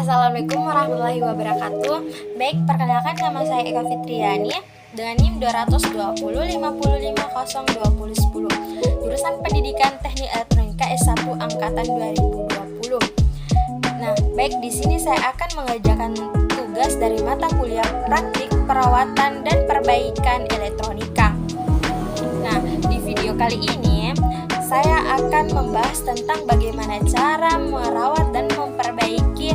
Assalamualaikum warahmatullahi wabarakatuh. Baik, perkenalkan nama saya Eka Fitriani dengan NIM 220 550502010, jurusan Pendidikan Teknik Elektronika S1 angkatan 2020. Nah, baik, di sini saya akan mengerjakan tugas dari mata kuliah praktik perawatan dan perbaikan elektronika. Nah, di video kali ini saya akan membahas tentang bagaimana cara merawat dan memperbaiki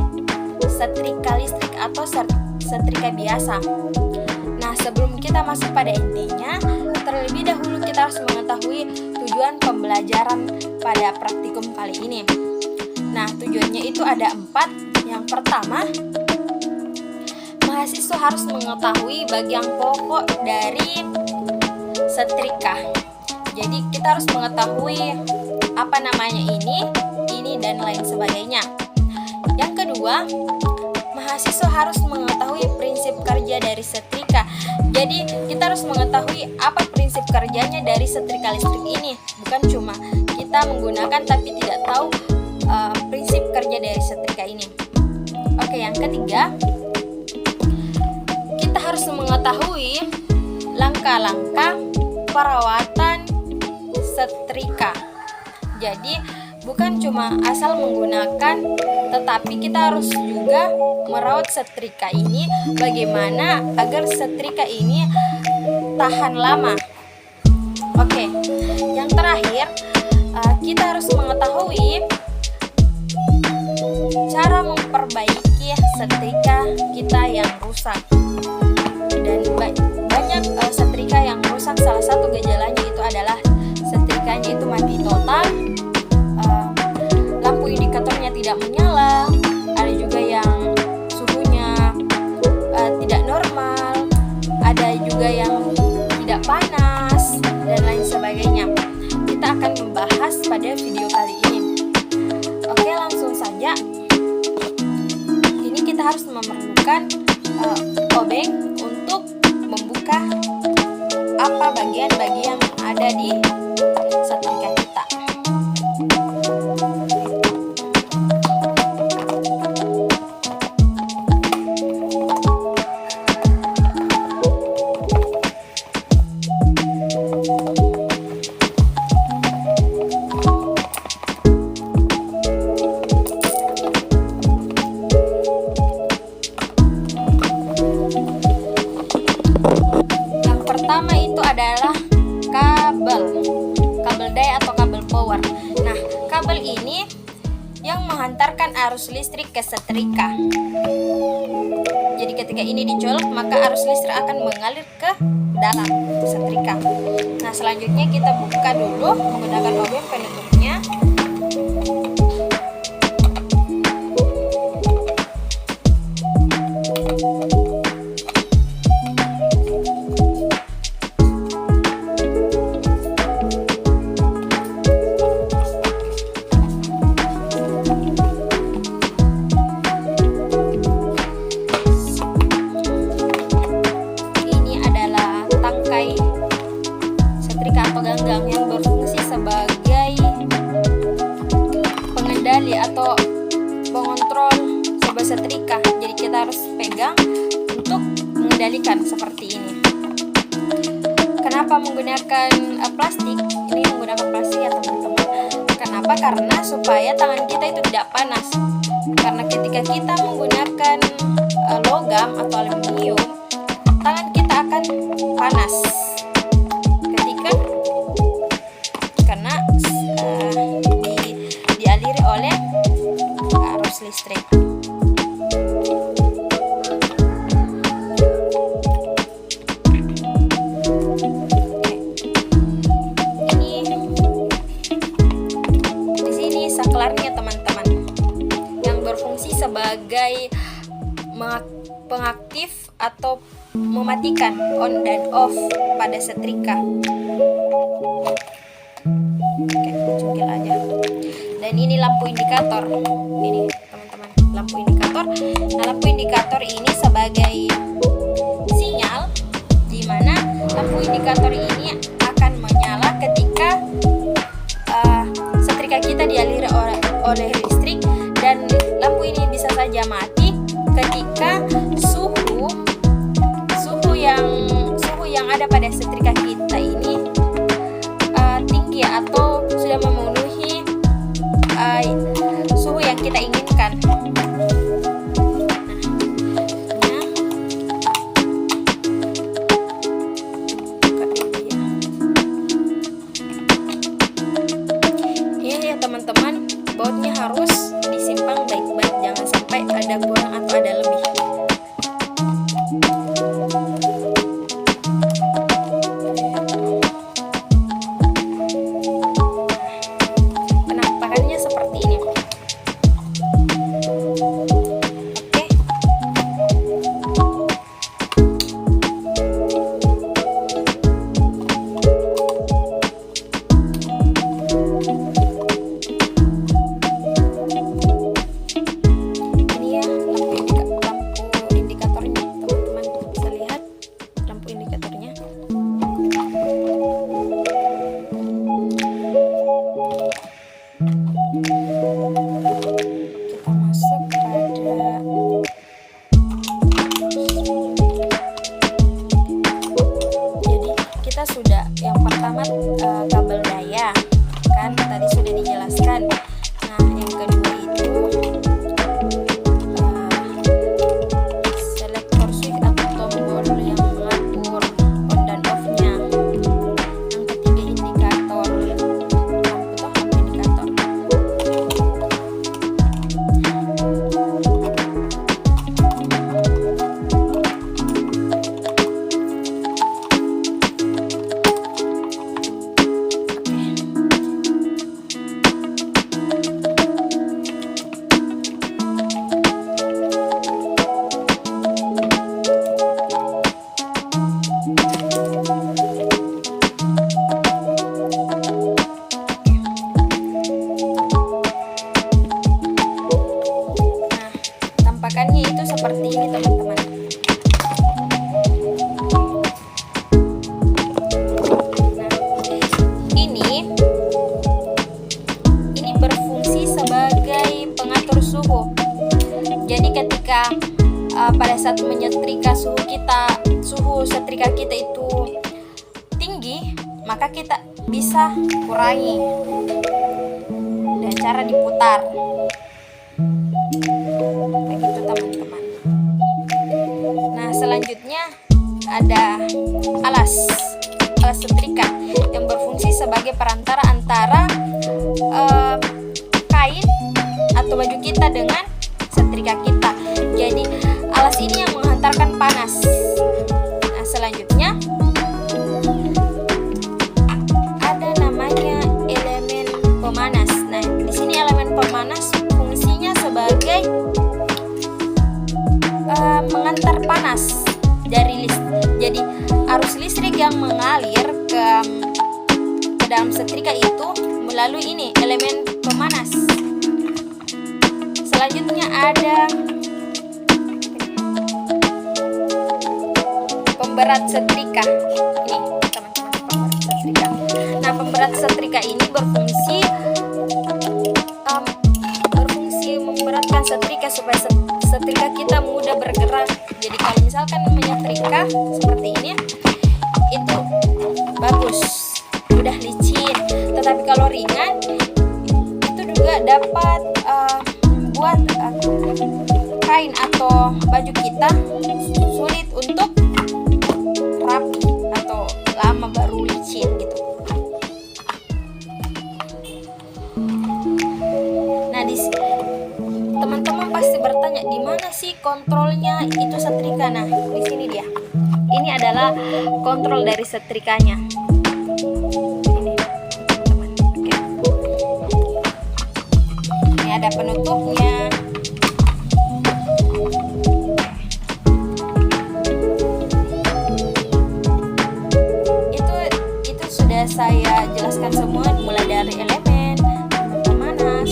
setrika listrik atau setrika biasa. Nah, sebelum kita masuk pada intinya, terlebih dahulu kita harus mengetahui tujuan pembelajaran pada praktikum kali ini. Nah, tujuannya itu ada 4. Yang pertama, mahasiswa harus mengetahui bagian pokok dari setrika. Jadi kita harus mengetahui apa namanya ini dan lain sebagainya. Yang kedua, mahasiswa harus mengetahui prinsip kerja dari setrika. Jadi kita harus mengetahui apa prinsip kerjanya dari setrika listrik ini. Bukan cuma kita menggunakan tapi tidak tahu prinsip kerja dari setrika ini. Oke, yang ketiga, kita harus mengetahui langkah-langkah perawatan setrika. Jadi bukan cuma asal menggunakan, tetapi kita harus juga merawat setrika ini bagaimana agar setrika ini tahan lama. Oke, yang terakhir, kita harus mengetahui cara memperbaiki setrika kita yang rusak. Dan banyak setrika yang rusak, salah satu gejalanya itu adalah setrikanya itu mati total, lampu indikatornya tidak menyala, ada juga yang suhunya tidak normal, ada juga yang tidak panas, dan lain sebagainya. Kita akan membahas pada video kali ini. Oke, langsung saja. Ini kita harus memerlukan obeng untuk membuka apa bagian-bagian yang ada di setrika kita. Yang pertama itu adalah kabel daya atau kabel power. Nah, kabel ini yang menghantarkan arus listrik ke setrika. Jadi ketika ini dicolok, maka arus listrik akan mengalir ke dalam setrika. Nah, selanjutnya kita buka dulu menggunakan obeng penutupnya. Setrika atau ganggang yang berfungsi sebagai pengendali atau pengontrol sebuah setrika. Jadi kita harus pegang untuk mengendalikan seperti ini. Kenapa menggunakan plastik? Ini menggunakan plastik ya teman-teman. Kenapa? Karena supaya tangan kita itu tidak panas. Karena ketika kita menggunakan logam atau aluminium, tangan kita akan panas karena dialiri oleh arus listrik. Ini di sini saklarnya teman-teman, yang berfungsi sebagai pengaktif atau mematikan on dan off pada setrika. Oke, cukil aja. Dan ini lampu indikator. Ini teman-teman, lampu indikator. Nah, lampu indikator ini sebagai sinyal di mana lampu indikator ini akan menyala ketika setrika kita dialiri oleh listrik, dan lampu ini bisa saja mati ketika suhu yang ada pada setrika kita ini tinggi atau sudah memenuhi suhu yang kita inginkan. Ini ya teman-teman, bautnya harus disimpang baik-baik, jangan sampai ada kurang atau ada lebih. Penampakannya seperti ini. Oke. Ini ya lampu indikatornya, teman-teman bisa lihat lampu indikatornya. Kita masuk pada jadi kita sudah yang pertama kabel daya kan tadi sudah dijelaskan. Nah yang kedua itu selektor switch atau tombol yang mengatur on dan off nya. Yang ketiga indikator lampu indikator. Tampakannya itu seperti ini teman-teman. Nah, ini berfungsi sebagai pengatur suhu. Jadi ketika pada saat menyetrika suhu setrika kita itu tinggi, maka kita bisa kurangi dengan cara diputar. Begitu teman-teman. Nah selanjutnya ada alas setrika yang berfungsi sebagai perantara antara kain atau baju kita dengan setrika kita. Jadi alas ini yang menghantarkan panas. Nah selanjutnya ada namanya elemen pemanas. Nah di sini elemen pemanas fungsinya sebagai mengantar panas dari listrik. Jadi arus listrik yang mengalir ke dalam setrika itu melalui ini elemen pemanas. Selanjutnya ada pemberat setrika. Ini teman-teman pemberat setrika. Nah pemberat setrika ini berfungsi memberatkan setrika supaya setrika kita mudah bergerak. Jadi kalau misalkan menyetrika seperti ini itu bagus, mudah licin. Tetapi kalau ringan itu juga dapat membuat kain atau baju kita sulit untuk rapi atau lama baru licin gitu. Nah teman-teman pasti bertanya di mana sih kontrolnya itu setrika. Nah di sini dia. Ini adalah kontrol dari setrikanya. Ini teman-teman. Oke. Ini ada penutupnya. Itu sudah saya jelaskan semua mulai dari elemen pemanas.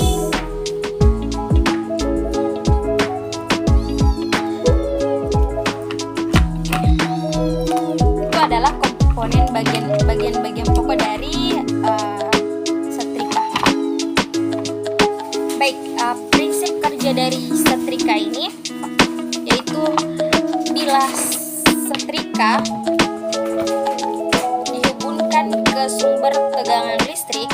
Adalah komponen bagian pokok dari setrika. Baik, prinsip kerja dari setrika ini bilas setrika dihubungkan ke sumber tegangan listrik,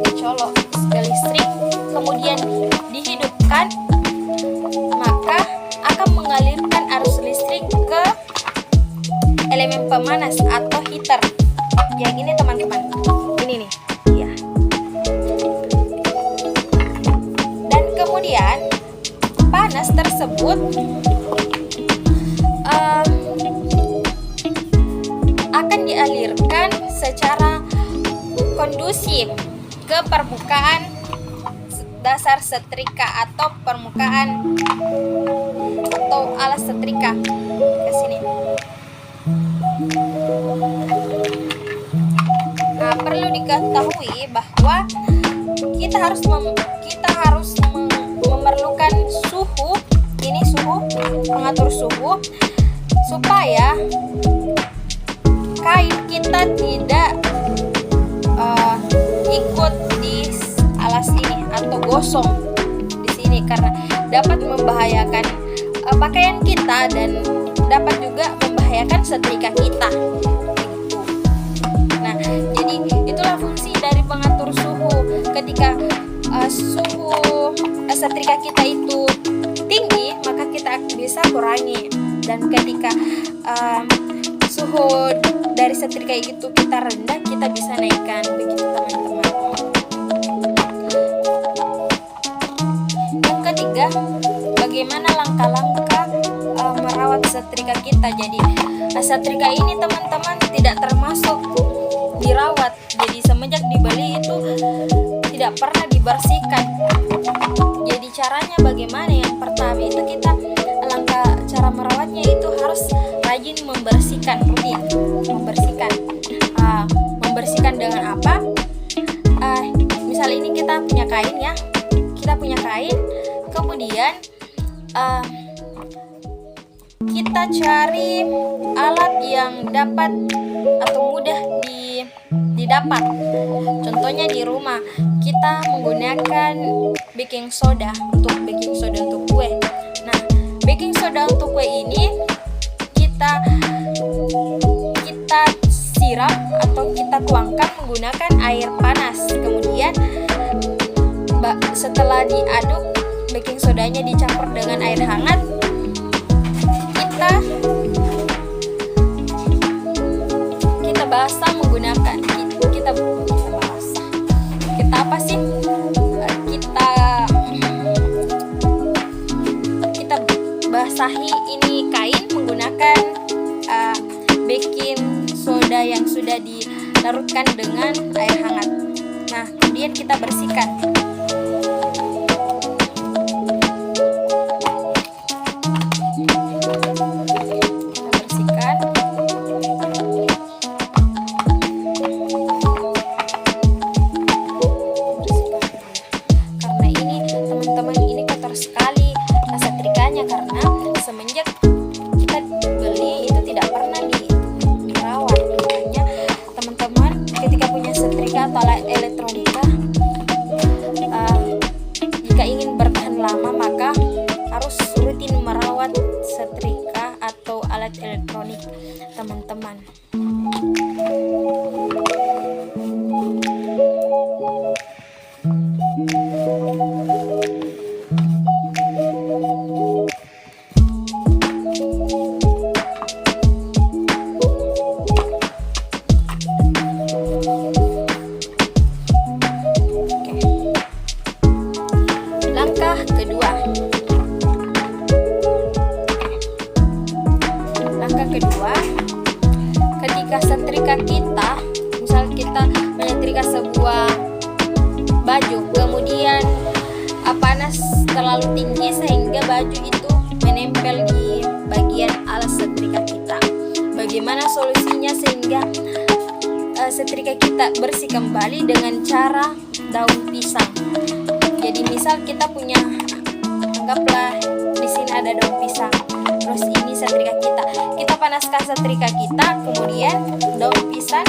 dicolok ke listrik, kemudian dihidupkan, maka akan mengalirkan arus listrik ke elemen pemanas atau heater. Yang ini teman-teman, ini nih ya. Dan kemudian panas tersebut akan dialirkan secara kondusif ke permukaan dasar setrika atau permukaan atau alas setrika ke sini. Nah, perlu diketahui bahwa kita harus memerlukan suhu, ini suhu, pengatur suhu, supaya kain kita tidak ikut di alas ini atau gosong di sini, karena dapat membahayakan pakaian kita dan dapat juga membahayakan setrika kita. Nah, jadi itulah fungsi dari pengatur suhu. Ketika suhu setrika kita itu tinggi, maka kita bisa kurangi, dan ketika suhu dari setrika itu kita rendah, kita bisa naikkan, begitu teman-teman. Yang ketiga, bagaimana langkah-langkah merawat setrika kita. Jadi setrika ini teman-teman tidak termasuk dirawat, jadi semenjak dibeli itu tidak pernah dibersihkan. Jadi caranya bagaimana? Yang pertama itu kita cara merawatnya itu harus rajin membersihkan, rutin membersihkan dengan apa? Misal ini kita punya kain ya, kemudian kita cari alat yang dapat atau mudah didapat. Contohnya di rumah kita menggunakan baking soda untuk kue. Nah, baking soda untuk kue ini kita siram atau kita tuangkan menggunakan air panas. Kemudian setelah diaduk, baking sodanya dicampur dengan air hangat, kita basah menggunakan kita basahi ini kain menggunakan baking soda yang sudah dilarutkan dengan air hangat. Nah, kemudian kita bersihkan. Semenjak kita beli itu tidak pernah dirawat. Makanya teman-teman ketika punya setrika atau alat elektronika, jika ingin bertahan lama maka harus rutin merawat setrika atau alat elektronik teman-teman. Langkah kedua, ketika setrika kita, misal kita menyetrika sebuah baju, kemudian panas terlalu tinggi sehingga baju itu menempel di bagian alas setrika kita. Bagaimana solusinya sehingga setrika kita bersih kembali? Dengan cara daun pisang. Jadi misal kita punya, anggaplah di sini ada daun pisang, terus ini setrika kita panaskan setrika kita, kemudian daun pisang,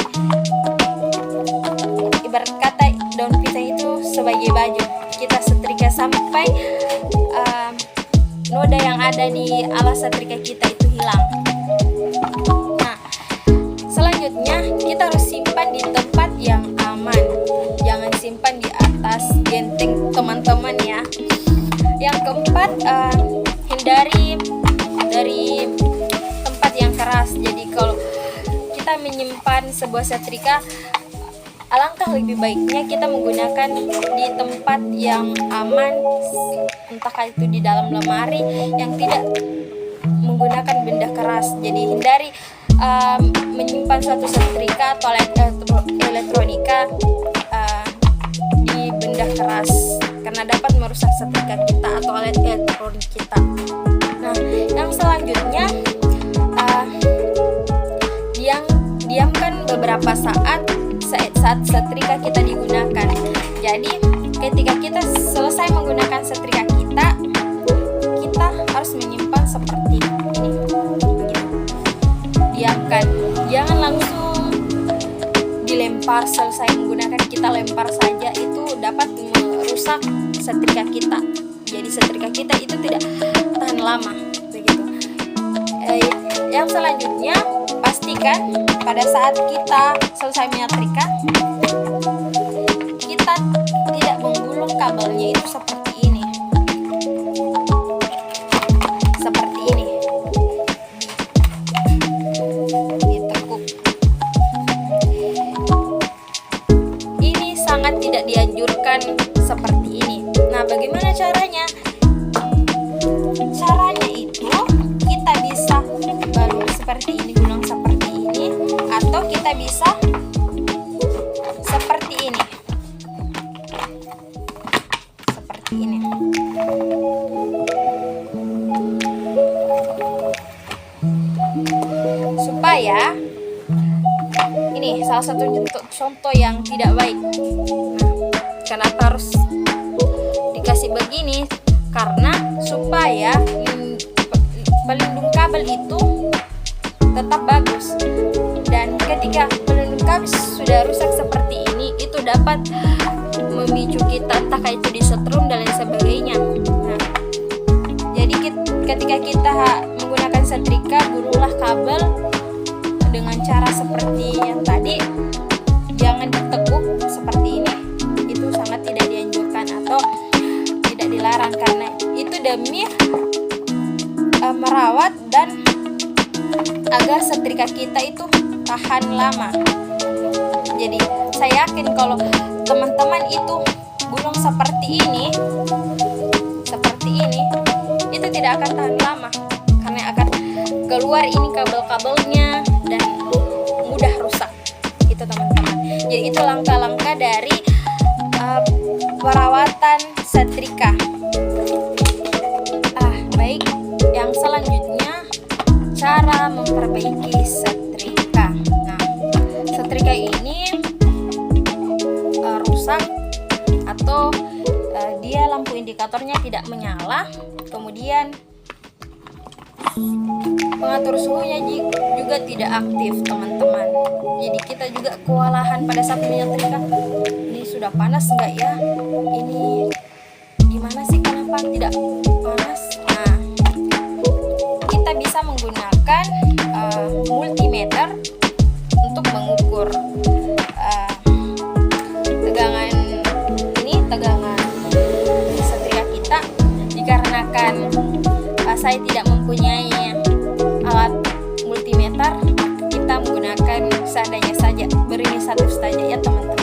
ibarat kata daun pisang itu sebagai baju, kita setrika sampai noda yang ada di alas setrika kita itu hilang. Nah, selanjutnya kita harus simpan di tempat yang aman. Jangan simpan di atas genteng teman-teman ya. Yang keempat, hindari dari tempat yang keras. Jadi kalau kita menyimpan sebuah setrika, alangkah lebih baiknya kita menggunakan di tempat yang aman, entah itu di dalam lemari yang tidak menggunakan benda keras. Jadi hindari menyimpan suatu setrika atau elektronika di benda keras, karena dapat merusak setrika kita atau alat elektronik kita. Nah, yang selanjutnya, diamkan beberapa saat setrika kita digunakan. Jadi ketika kita selesai menggunakan setrika kita harus menyimpan seperti ini. Begitu. Diamkan, jangan langsung dilempar. Selesai menggunakan kita lempar saja, itu dapat merusak setrika kita. Jadi setrika kita itu tidak tahan lama. Begitu. Yang selanjutnya, pastikan pada saat kita selesai menyetrika, kita tidak menggulung kabelnya itu seperti ini. Seperti ini. Ditekuk. Ini sangat tidak dianjurkan seperti ini. Nah, bagaimana caranya? Caranya itu kita bisa balur seperti ini, gulung seperti ini, atau kita bisa seperti ini. Seperti ini. Supaya ini salah satu contoh yang tidak baik. Nah, kenapa harus dikasih begini? Karena supaya pelindung kabel itu tetap bagus, dan ketika pelindung kabel sudah rusak seperti ini, itu dapat memicu kita entah itu disetrum dan lain sebagainya. Nah, jadi ketika kita menggunakan setrika, gulunglah kabel dengan cara seperti yang tadi, jangan ditekuk seperti ini. Itu sangat tidak dianjurkan atau tidak dilarang, karena itu demi merawat dan agar setrika kita itu tahan lama. Jadi saya yakin kalau teman-teman itu gulung seperti ini, itu tidak akan tahan lama, karena akan keluar ini kabel-kabelnya dan mudah rusak. Itu teman-teman. Jadi itu langkah-langkah dari perawatan setrika. Baik, yang selanjutnya cara memperbaiki setrika. Nah, setrika ini rusak atau dia lampu indikatornya tidak menyala, kemudian pengatur suhunya juga tidak aktif, teman-teman. Jadi kita juga kewalahan pada saat menyetrika. Ini sudah panas enggak ya? Ini gimana sih, kenapa tidak panas? Nah, kita bisa menggunakan multimeter untuk mengukur tegangan setrika kita. Dikarenakan saya tidak mempunyai alat multimeter, kita menggunakan seadanya saja, berinisiatif saja ya teman-teman.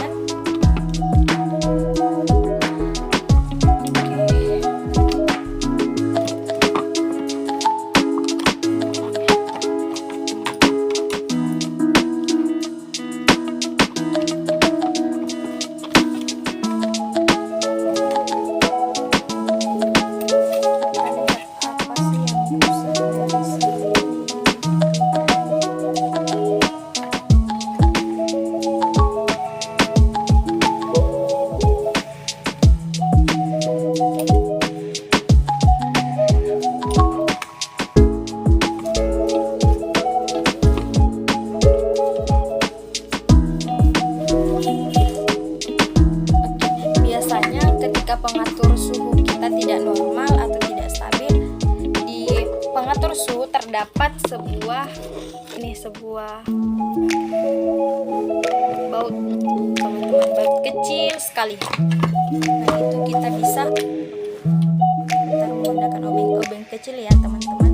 Pengatur suhu kita tidak normal atau tidak stabil, pengatur suhu terdapat sebuah baut, teman-teman, baut kecil sekali. Nah, itu kita bisa menggunakan obeng kecil ya teman-teman.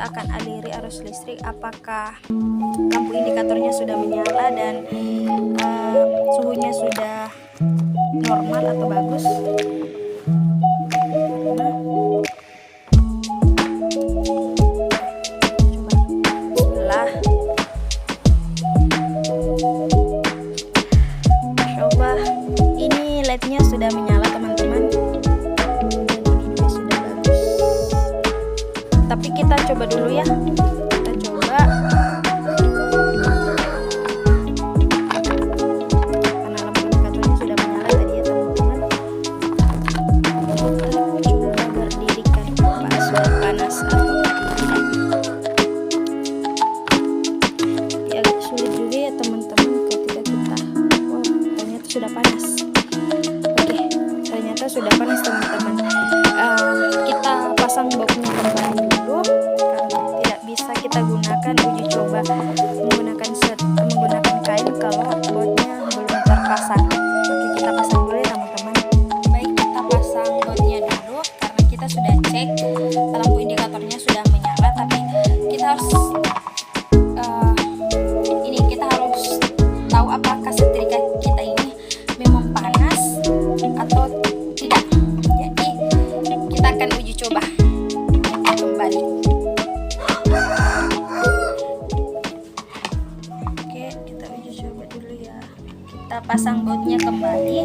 Akan aliri arus listrik apakah lampu indikatornya sudah menyala dan suhunya sudah normal atau bagus. Coba ini LED-nya sudah menyala teman-teman. Tapi kita coba dulu ya. Kita coba. Karena lampu indikatornya sudah menyala tadi ya teman-teman. Kita coba berdirikan apa sudah panas atau tidak. Ya, agak sulit juga ya teman-teman ketika kita ternyata sudah panas. Oke, ternyata sudah panas teman-teman. Kita pasang boxnya kembali dulu karena tidak bisa kita gunakan uji coba menggunakan kain kalau bautnya belum terpasang. Oke, kita pasang dulu ya teman-teman. Baik, kita pasang bautnya dulu karena kita sudah cek lampu indikatornya sudah menyala, tapi kita harus kita harus tahu apakah setrika kita ini memang panas atau tidak. Jadi kita akan uji coba kembali. Oke, kita uji coba dulu ya. Kita pasang bautnya kembali.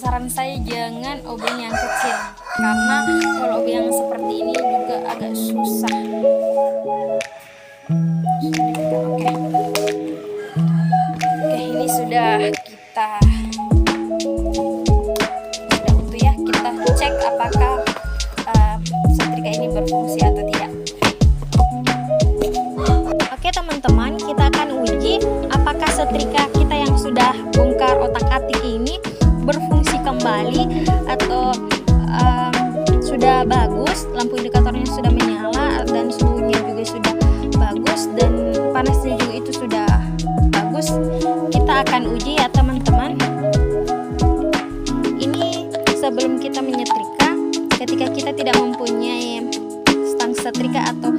saran saya jangan obeng yang kecil, karena kalau obeng yang seperti ini juga agak susah. Oke, ini sudah kita utuh ya. Kita cek apakah setrika ini berfungsi atau tidak. Oke teman-teman, kita akan uji apakah setrika kita yang sudah bongkar otak-atik ini berfungsi kembali atau sudah bagus, lampu indikatornya sudah menyala dan suhunya juga sudah bagus dan panasnya juga itu sudah bagus. Kita akan uji ya teman-teman. Ini sebelum kita menyetrika, ketika kita tidak mempunyai stang setrika atau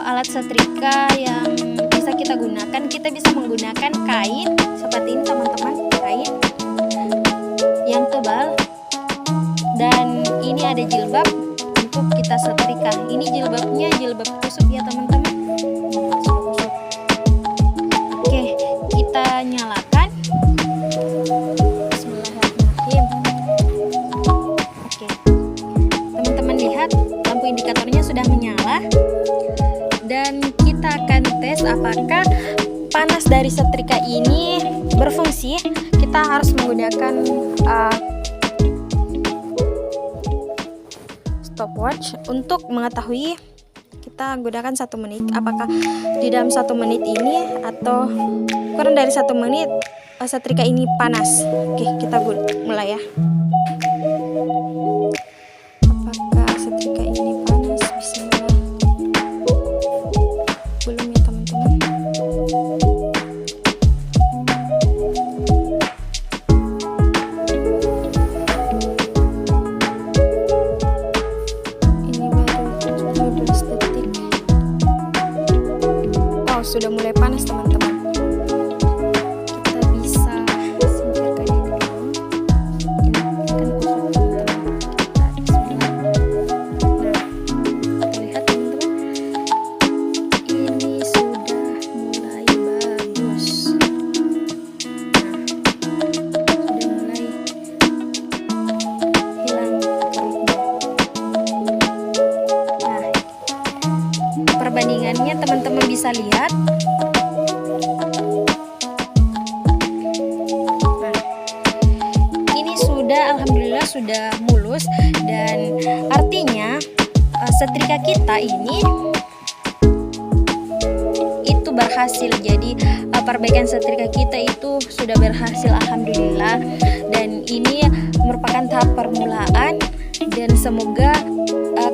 alat setrika yang bisa kita gunakan, kita bisa menggunakan kain seperti ini teman-teman, kain yang tebal, dan ini ada jilbab untuk kita setrika. Ini jilbabnya jilbab kusut ya teman-teman. Oke, kita nyalakan. Bismillahirrahmanirrahim. Oke, teman-teman lihat lampu indikatornya sudah menyala. Dan kita akan tes apakah panas dari setrika ini berfungsi. Kita harus menggunakan stopwatch untuk mengetahui. Kita gunakan 1 menit, apakah di dalam 1 menit ini atau kurang dari 1 menit setrika ini panas. Oke, kita mulai ya. Apakah setrika ini panas? Bismillah. Belum ya teman-teman. Ini baru 12 detik. Wow, sudah mulai panas teman-teman. Kita bisa singkirkan ini dulu. Ini kan kusut teman-teman. Kita bismillah. Nah, kita lihat teman-teman. Ini sudah mulai bagus. Nah, sudah mulai hilang kerutnya. Nah, perbandingannya teman-teman bisa lihat. Nah, ini sudah alhamdulillah sudah mulus, dan artinya setrika kita ini itu berhasil. Jadi perbaikan setrika kita itu sudah berhasil alhamdulillah, dan ini merupakan tahap permulaan, dan semoga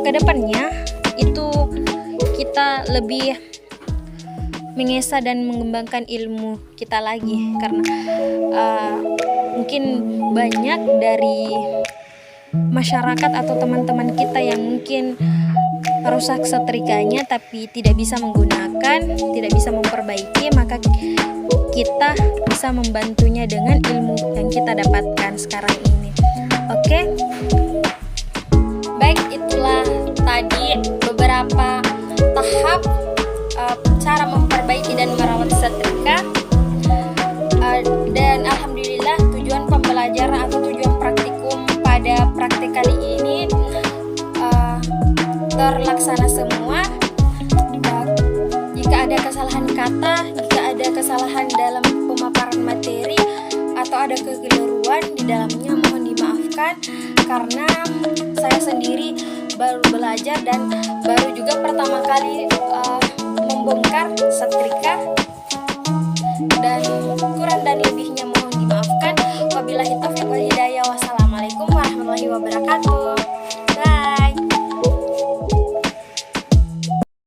kedepannya itu kita lebih mengesah dan mengembangkan ilmu kita lagi, karena mungkin banyak dari masyarakat atau teman-teman kita yang mungkin rusak setrikanya tapi tidak bisa menggunakan, tidak bisa memperbaiki, maka kita bisa membantunya dengan ilmu yang kita dapatkan sekarang ini. Oke, baik, itulah tadi beberapa tahap cara memperbaiki dan merawat setrika, dan alhamdulillah tujuan pembelajaran atau tujuan praktikum pada praktik kali ini terlaksana semua. Jika ada kesalahan kata, jika ada kesalahan dalam pemaparan materi atau ada kekeliruan di dalamnya, mohon dimaafkan, karena saya sendiri baru belajar dan baru juga pertama kali membongkar setrika